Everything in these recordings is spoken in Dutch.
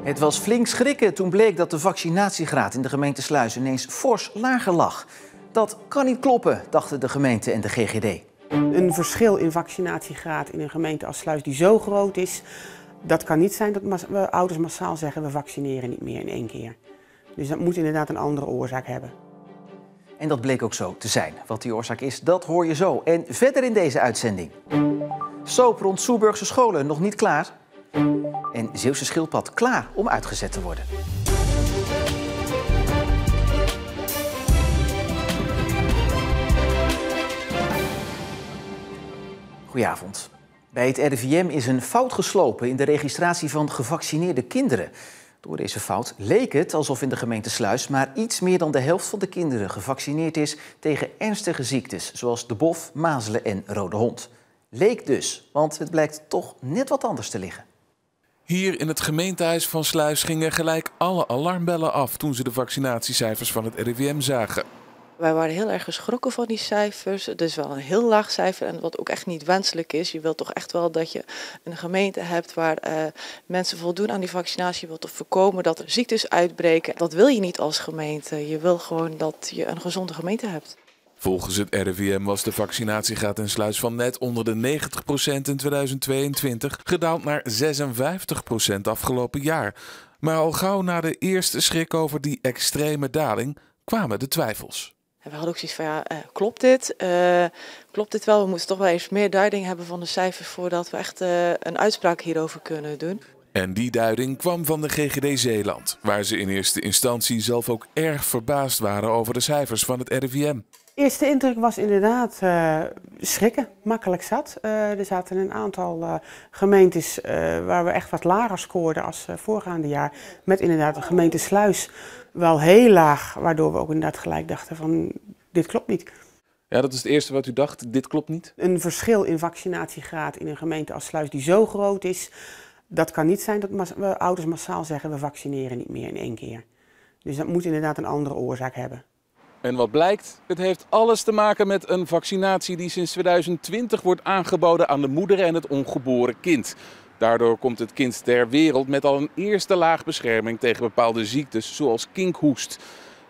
Het was flink schrikken toen bleek dat de vaccinatiegraad in de gemeente Sluis ineens fors lager lag. Dat kan niet kloppen, dachten de gemeente en de GGD. Een verschil in vaccinatiegraad in een gemeente als Sluis die zo groot is, dat kan niet zijn dat ouders massaal zeggen we vaccineren niet meer in één keer. Dus dat moet inderdaad een andere oorzaak hebben. En dat bleek ook zo te zijn. Wat die oorzaak is, dat hoor je zo. En verder in deze uitzending. Soap rond Soeburgse scholen nog niet klaar. En Zeeuwse schildpad klaar om uitgezet te worden. Goedenavond. Bij het RIVM is een fout geslopen in de registratie van gevaccineerde kinderen. Door deze fout leek het alsof in de gemeente Sluis maar iets meer dan de helft van de kinderen gevaccineerd is tegen ernstige ziektes, zoals de bof, mazelen en rode hond. Leek dus, want het blijkt toch net wat anders te liggen. Hier in het gemeentehuis van Sluis gingen gelijk alle alarmbellen af toen ze de vaccinatiecijfers van het RIVM zagen. Wij waren heel erg geschrokken van die cijfers. Het is wel een heel laag cijfer en wat ook echt niet wenselijk is. Je wilt toch echt wel dat je een gemeente hebt waar mensen voldoen aan die vaccinatie. Je wilt toch voorkomen dat er ziektes uitbreken. Dat wil je niet als gemeente. Je wil gewoon dat je een gezonde gemeente hebt. Volgens het RIVM was de vaccinatiegraad in Sluis van net onder de 90% in 2022 gedaald naar 56% afgelopen jaar. Maar al gauw na de eerste schrik over die extreme daling kwamen de twijfels. En we hadden ook zoiets van, klopt dit? Klopt dit wel? We moeten toch wel eens meer duiding hebben van de cijfers voordat we echt een uitspraak hierover kunnen doen. En die duiding kwam van de GGD Zeeland, waar ze in eerste instantie zelf ook erg verbaasd waren over de cijfers van het RIVM. De eerste indruk was inderdaad schrikken, makkelijk zat. Er zaten een aantal gemeentes waar we echt wat lager scoorden als voorgaande jaar. Met inderdaad de gemeente Sluis wel heel laag, waardoor we ook inderdaad gelijk dachten van dit klopt niet. Ja, dat is het eerste wat u dacht, dit klopt niet? Een verschil in vaccinatiegraad in een gemeente als Sluis die zo groot is, dat kan niet zijn dat ouders massaal zeggen we vaccineren niet meer in één keer. Dus dat moet inderdaad een andere oorzaak hebben. En wat blijkt? Het heeft alles te maken met een vaccinatie die sinds 2020 wordt aangeboden aan de moeder en het ongeboren kind. Daardoor komt het kind ter wereld met al een eerste laag bescherming tegen bepaalde ziektes zoals kinkhoest.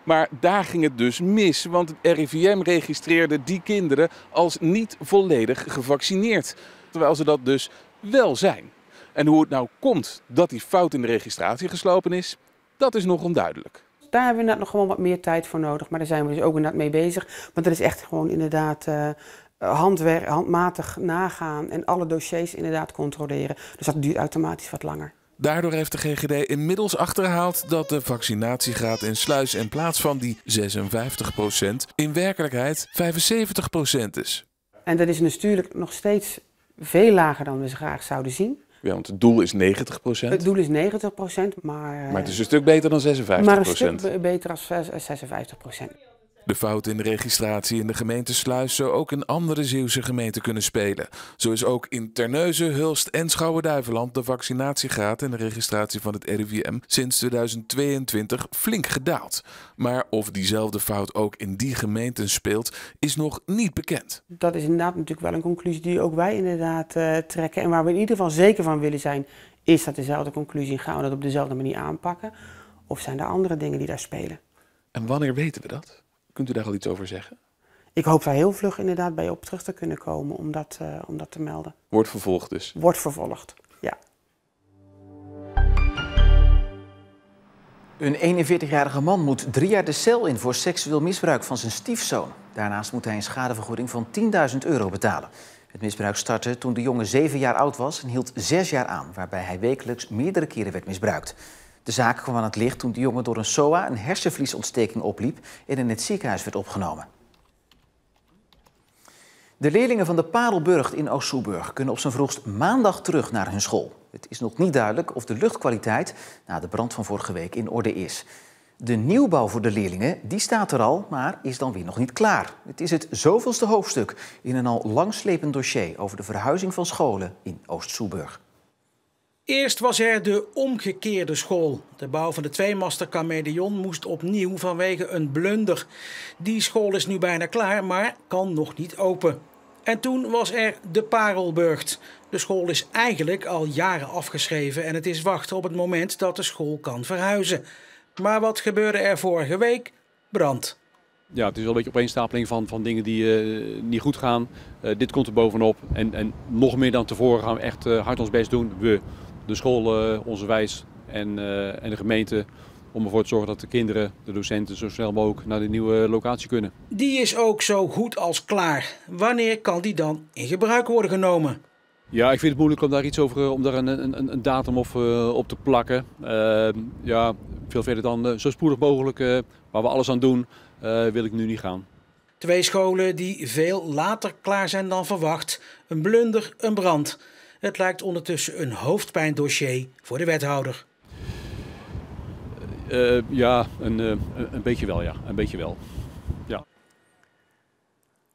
Maar daar ging het dus mis, want het RIVM registreerde die kinderen als niet volledig gevaccineerd. Terwijl ze dat dus wel zijn. En hoe het nou komt dat die fout in de registratie geslopen is, dat is nog onduidelijk. Daar hebben we inderdaad nog gewoon wat meer tijd voor nodig, maar daar zijn we dus ook inderdaad mee bezig. Want dat is echt gewoon inderdaad handmatig nagaan en alle dossiers inderdaad controleren. Dus dat duurt automatisch wat langer. Daardoor heeft de GGD inmiddels achterhaald dat de vaccinatiegraad in Sluis in plaats van die 56% in werkelijkheid 75% is. En dat is natuurlijk nog steeds veel lager dan we ze graag zouden zien. Ja, want het doel is 90%. Het doel is 90%, maar het is een stuk beter dan 56%. Maar een stuk beter dan 56%. De fout in de registratie in de gemeente Sluis zou ook in andere Zeeuwse gemeenten kunnen spelen. Zo is ook in Terneuzen, Hulst en Schouwen-Duiveland de vaccinatiegraad en de registratie van het RIVM sinds 2022 flink gedaald. Maar of diezelfde fout ook in die gemeenten speelt, is nog niet bekend. Dat is inderdaad natuurlijk wel een conclusie die ook wij inderdaad trekken. En waar we in ieder geval zeker van willen zijn, is dat dezelfde conclusie, gaan we dat op dezelfde manier aanpakken? Of zijn er andere dingen die daar spelen? En wanneer weten we dat? Kunt u daar al iets over zeggen? Ik hoop daar heel vlug inderdaad bij op terug te kunnen komen om dat te melden. Wordt vervolgd dus? Wordt vervolgd, ja. Een 41-jarige man moet 3 jaar de cel in voor seksueel misbruik van zijn stiefzoon. Daarnaast moet hij een schadevergoeding van €10.000 betalen. Het misbruik startte toen de jongen 7 jaar oud was en hield 6 jaar aan, waarbij hij wekelijks meerdere keren werd misbruikt. De zaak kwam aan het licht toen de jongen door een SOA een hersenvliesontsteking opliep en in het ziekenhuis werd opgenomen. De leerlingen van de Parelburcht in Oost-Soeburg kunnen op zijn vroegst maandag terug naar hun school. Het is nog niet duidelijk of de luchtkwaliteit na de brand van vorige week in orde is. De nieuwbouw voor de leerlingen die staat er al, maar is dan weer nog niet klaar. Het is het zoveelste hoofdstuk in een al langslepend dossier over de verhuizing van scholen in Oost-Soeburg. Eerst was er de omgekeerde school. De bouw van de tweemaster Kameleon moest opnieuw vanwege een blunder. Die school is nu bijna klaar, maar kan nog niet open. En toen was er de Parelburgt. De school is eigenlijk al jaren afgeschreven en het is wachten op het moment dat de school kan verhuizen. Maar wat gebeurde er vorige week? Brand. Ja, het is wel een beetje opeenstapeling van dingen die niet goed gaan. Dit komt er bovenop en nog meer dan tevoren gaan we echt hard ons best doen. We, de school, onze wijs en de gemeente, om ervoor te zorgen dat de kinderen, de docenten zo snel mogelijk naar de nieuwe locatie kunnen. Die is ook zo goed als klaar. Wanneer kan die dan in gebruik worden genomen? Ja, ik vind het moeilijk om daar iets over, om daar een datum op te plakken. Ja, veel verder dan zo spoedig mogelijk, waar we alles aan doen, wil ik nu niet gaan. 2 scholen die veel later klaar zijn dan verwacht. Een blunder, een brand. Het lijkt ondertussen een hoofdpijndossier voor de wethouder. Ja, een beetje wel, ja. Een beetje wel. Ja.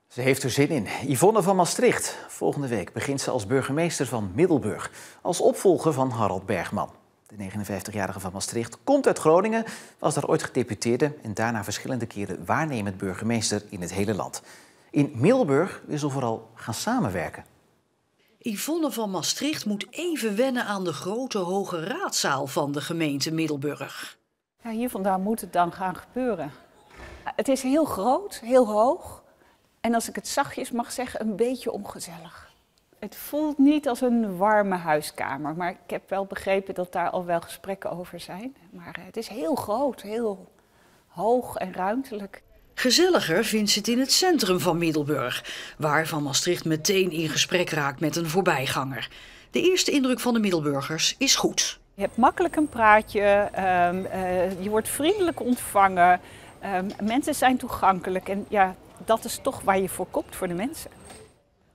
Ze heeft er zin in. Yvonne van Maastricht. Volgende week begint ze als burgemeester van Middelburg. Als opvolger van Harald Bergman. De 59-jarige van Maastricht komt uit Groningen, was daar ooit gedeputeerde en daarna verschillende keren waarnemend burgemeester in het hele land. In Middelburg wil ze vooral gaan samenwerken. Yvonne van Maastricht moet even wennen aan de grote hoge raadzaal van de gemeente Middelburg. Ja, hier vandaan moet het dan gaan gebeuren. Het is heel groot, heel hoog en als ik het zachtjes mag zeggen, een beetje ongezellig. Het voelt niet als een warme huiskamer, maar ik heb wel begrepen dat daar al wel gesprekken over zijn. Maar het is heel groot, heel hoog en ruimtelijk. Gezelliger vindt ze het in het centrum van Middelburg, waar Van Maastricht meteen in gesprek raakt met een voorbijganger. De eerste indruk van de Middelburgers is goed. Je hebt makkelijk een praatje, je wordt vriendelijk ontvangen, mensen zijn toegankelijk en ja, dat is toch waar je voor komt voor de mensen.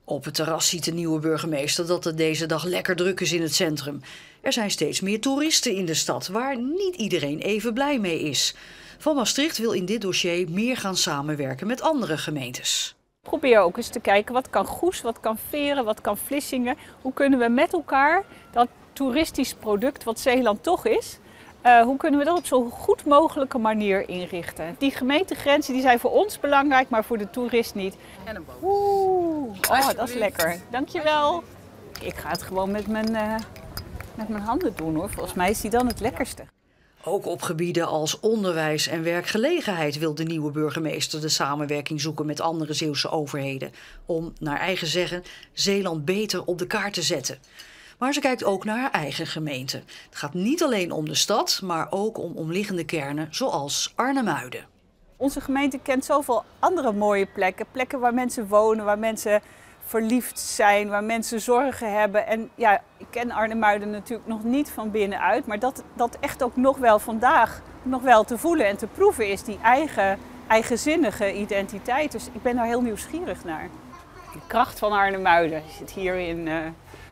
Op het terras ziet de nieuwe burgemeester dat het deze dag lekker druk is in het centrum. Er zijn steeds meer toeristen in de stad, waar niet iedereen even blij mee is. Van Maastricht wil in dit dossier meer gaan samenwerken met andere gemeentes. Probeer ook eens te kijken wat kan Goes, wat kan Veren, wat kan Vlissingen. Hoe kunnen we met elkaar dat toeristisch product wat Zeeland toch is, hoe kunnen we dat op zo goed mogelijke manier inrichten? Die gemeentegrenzen die zijn voor ons belangrijk, maar voor de toerist niet. En een boot. Oh, dat is lekker. Dankjewel. Ik ga het gewoon met mijn handen doen hoor. Volgens mij is die dan het lekkerste. Ook op gebieden als onderwijs en werkgelegenheid wil de nieuwe burgemeester de samenwerking zoeken met andere Zeeuwse overheden. Om, naar eigen zeggen, Zeeland beter op de kaart te zetten. Maar ze kijkt ook naar haar eigen gemeente. Het gaat niet alleen om de stad, maar ook om omliggende kernen zoals Arnhem-Muiden. Onze gemeente kent zoveel andere mooie plekken. Plekken waar mensen wonen, waar mensen verliefd zijn, waar mensen zorgen hebben. En ja, ik ken Arnhem-Muiden natuurlijk nog niet van binnenuit. Maar dat echt ook nog wel vandaag nog wel te voelen en te proeven is. Die eigenzinnige identiteit. Dus ik ben daar heel nieuwsgierig naar. De kracht van Arnhem-Muiden zit hierin.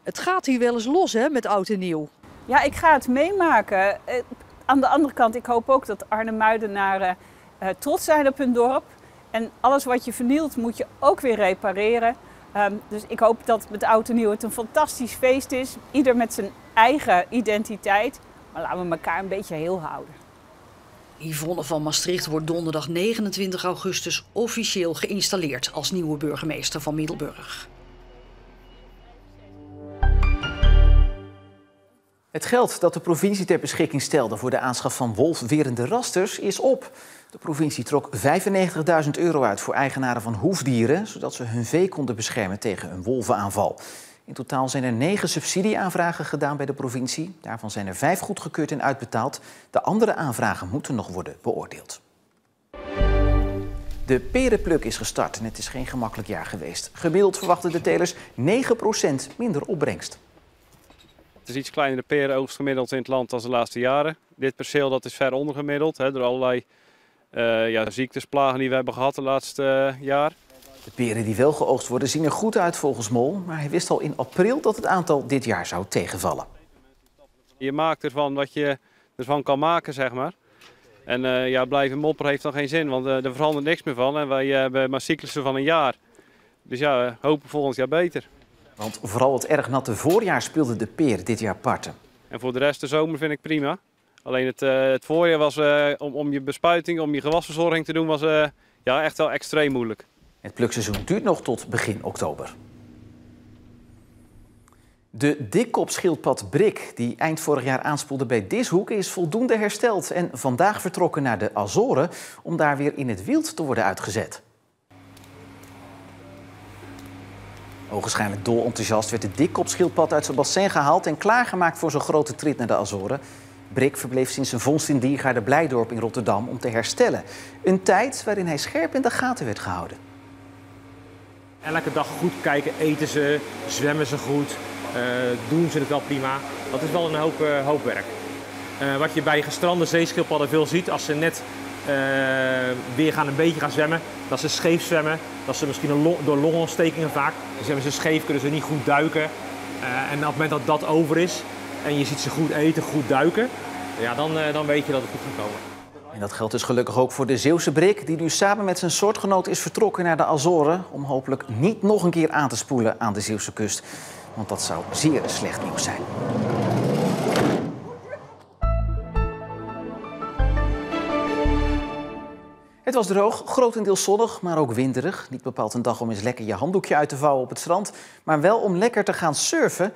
Het gaat hier wel eens los hè, met oud en nieuw. Ja, ik ga het meemaken. Aan de andere kant, ik hoop ook dat Arnhem-Muidenaren trots zijn op hun dorp. En alles wat je vernielt moet je ook weer repareren. Dus ik hoop dat met oud en nieuw het een fantastisch feest is. Ieder met zijn eigen identiteit. Maar laten we elkaar een beetje heel houden. Yvonne van Maastricht wordt donderdag 29 augustus officieel geïnstalleerd als nieuwe burgemeester van Middelburg. Het geld dat de provincie ter beschikking stelde voor de aanschaf van wolfwerende rasters is op. De provincie trok €95.000 uit voor eigenaren van hoefdieren, zodat ze hun vee konden beschermen tegen een wolvenaanval. In totaal zijn er 9 subsidieaanvragen gedaan bij de provincie. Daarvan zijn er 5 goedgekeurd en uitbetaald. De andere aanvragen moeten nog worden beoordeeld. De perenpluk is gestart en het is geen gemakkelijk jaar geweest. Gemiddeld verwachten de telers 9% minder opbrengst. Het is iets kleiner de perenoogst gemiddeld in het land dan de laatste jaren. Dit perceel dat is ver ondergemiddeld door allerlei ziektes, plagen die we hebben gehad de laatste jaar. De peren die wel geoogst worden zien er goed uit volgens Mol, maar hij wist al in april dat het aantal dit jaar zou tegenvallen. Je maakt ervan wat je ervan kan maken, zeg maar. En blijven mopperen heeft dan geen zin, want er verandert niks meer van. En wij hebben maar cyclussen van een jaar. Dus ja, hopen volgend jaar beter. Want vooral het erg natte voorjaar speelde de peer dit jaar parten. En voor de rest de zomer vind ik prima. Alleen het voorjaar was om je bespuiting, om je gewasverzorging te doen, was echt wel extreem moeilijk. Het plukseizoen duurt nog tot begin oktober. De dikkopschildpad Brik, die eind vorig jaar aanspoelde bij Dishoek, is voldoende hersteld en vandaag vertrokken naar de Azoren om daar weer in het wild te worden uitgezet. Ogenschijnlijk dolenthousiast werd de dikkopschildpad uit zijn bassin gehaald en klaargemaakt voor zijn grote trit naar de Azoren. Brik verbleef sinds zijn vondst in Diergaarde Blijdorp in Rotterdam om te herstellen. Een tijd waarin hij scherp in de gaten werd gehouden. Elke dag goed kijken, eten ze, zwemmen ze goed, doen ze het wel prima. Dat is wel een hoop werk. Wat je bij gestrande zeeschildpadden veel ziet, als ze net weer een beetje gaan zwemmen, dat ze scheef zwemmen, dat ze misschien door longontstekingen vaak, dan zwemmen ze scheef, kunnen ze niet goed duiken. En op het moment dat dat over is en je ziet ze goed eten, goed duiken, ja, dan weet je dat het goed gaat komen. En dat geldt dus gelukkig ook voor de Zeeuwse Brik, die nu samen met zijn soortgenoot is vertrokken naar de Azoren om hopelijk niet nog een keer aan te spoelen aan de Zeeuwse kust. Want dat zou zeer slecht nieuws zijn. Het was droog, grotendeels zonnig, maar ook winderig. Niet bepaald een dag om eens lekker je handdoekje uit te vouwen op het strand, maar wel om lekker te gaan surfen.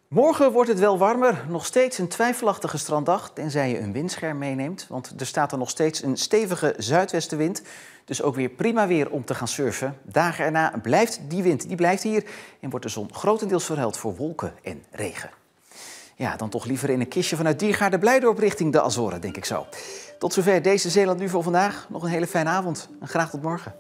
Morgen wordt het wel warmer, nog steeds een twijfelachtige stranddag, tenzij je een windscherm meeneemt. Want er staat er nog steeds een stevige zuidwestenwind, dus ook weer prima weer om te gaan surfen. Dagen erna blijft die wind, die blijft hier en wordt de zon grotendeels verruild voor wolken en regen. Ja, dan toch liever in een kistje vanuit Diergaarde Blijdorp richting de Azoren, denk ik zo. Tot zover deze Zeeland Nu voor vandaag. Nog een hele fijne avond en graag tot morgen.